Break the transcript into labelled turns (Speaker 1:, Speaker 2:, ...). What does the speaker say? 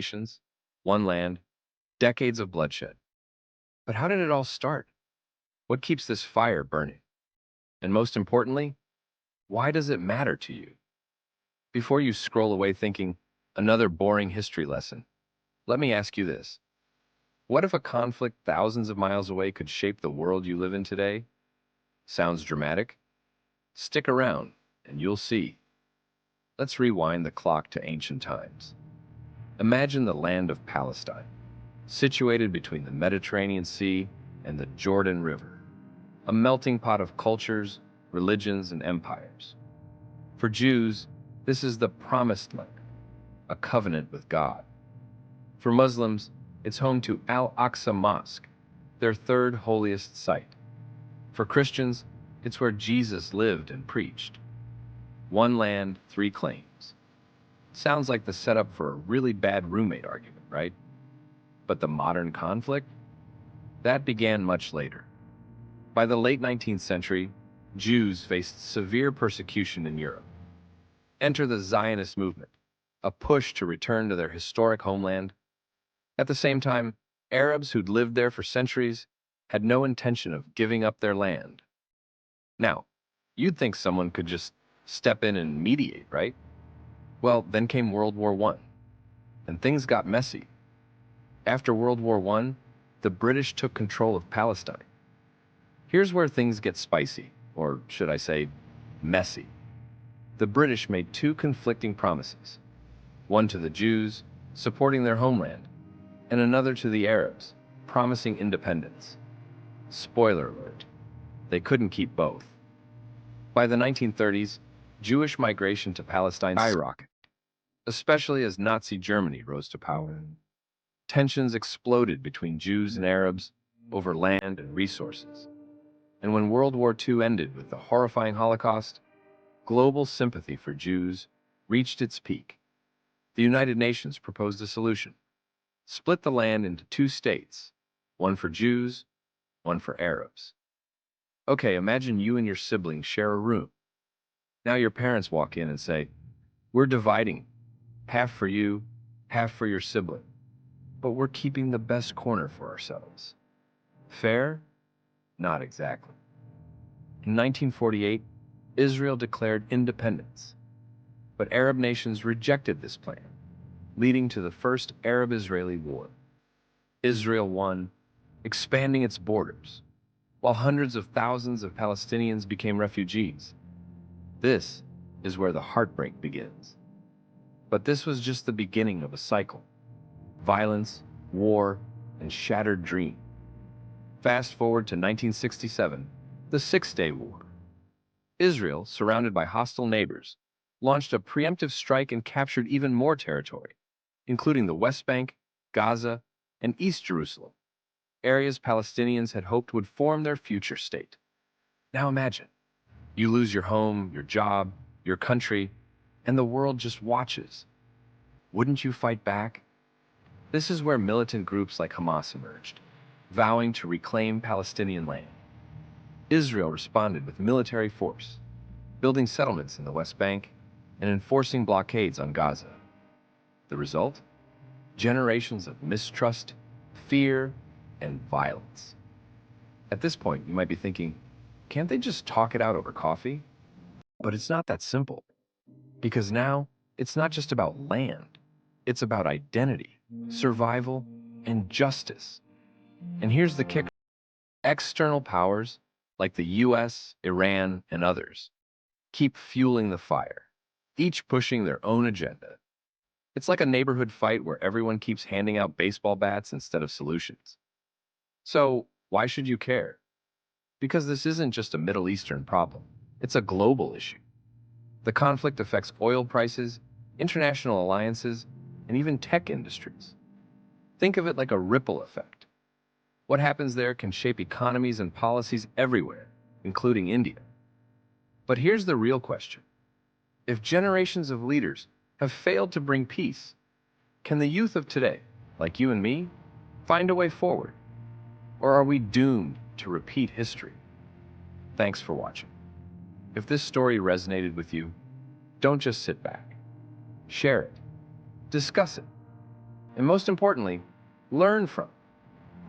Speaker 1: nations, one land, decades of bloodshed. But how did it all start? What keeps this fire burning? And most importantly, why does it matter to you? Before you scroll away thinking, another boring history lesson, let me ask you this. What if a conflict thousands of miles away could shape the world you live in today? Sounds dramatic? Stick around, and you'll see. Let's rewind the clock to ancient times. Imagine the land of Palestine, situated between the Mediterranean Sea and the Jordan River, a melting pot of cultures, religions, and empires. For Jews, this is the promised land, a covenant with God. For Muslims, it's home to Al-Aqsa Mosque, their third holiest site. For Christians, it's where Jesus lived and preached. One land, three claims. Sounds like the setup for a really bad roommate argument, right? But the modern conflict? That began much later. By the late 19th century, Jews faced severe persecution in Europe. Enter the Zionist movement, a push to return to their historic homeland. At the same time, Arabs who'd lived there for centuries had no intention of giving up their land. Now, you'd think someone could just step in and mediate, right? Well, then came World War I, and things got messy. After World War I, the British took control of Palestine. Here's where things get spicy, or should I say, messy. The British made two conflicting promises, one to the Jews, supporting their homeland, and another to the Arabs, promising independence. Spoiler alert, they couldn't keep both. By the 1930s, Jewish migration to Palestine skyrocketed, especially as Nazi Germany rose to power. Tensions exploded between Jews and Arabs over land and resources. And when World War II ended with the horrifying Holocaust, global sympathy for Jews reached its peak. The United Nations proposed a solution. Split the land into two states, one for Jews, one for Arabs. Okay, imagine you and your siblings share a room. Now your parents walk in and say, "We're dividing, half for you, half for your sibling, but we're keeping the best corner for ourselves." Fair? Not exactly. In 1948, Israel declared independence, but Arab nations rejected this plan, leading to the First Arab-Israeli War. Israel won, expanding its borders, while hundreds of thousands of Palestinians became refugees. This is where the heartbreak begins. But this was just the beginning of a cycle. Violence, war, and shattered dreams. Fast forward to 1967, the Six-Day War. Israel, surrounded by hostile neighbors, launched a preemptive strike and captured even more territory, including the West Bank, Gaza, and East Jerusalem, areas Palestinians had hoped would form their future state. Now imagine, you lose your home, your job, your country, and the world just watches. Wouldn't you fight back? This is where militant groups like Hamas emerged, vowing to reclaim Palestinian land. Israel responded with military force, building settlements in the West Bank and enforcing blockades on Gaza. The result? Generations of mistrust, fear, and violence. At this point, you might be thinking, can't they just talk it out over coffee? But it's not that simple. Because now, it's not just about land. It's about identity, survival, and justice. And here's the kicker. External powers, like the US, Iran, and others, keep fueling the fire, each pushing their own agenda. It's like a neighborhood fight where everyone keeps handing out baseball bats instead of solutions. So, why should you care? Because this isn't just a Middle Eastern problem. It's a global issue. The conflict affects oil prices, international alliances, and even tech industries. Think of it like a ripple effect. What happens there can shape economies and policies everywhere, including India. But here's the real question. If generations of leaders have failed to bring peace, can the youth of today, like you and me, find a way forward? Or are we doomed to repeat history? Thanks for watching. If this story resonated with you, don't just sit back. Share it. Discuss it. and most importantly, learn from.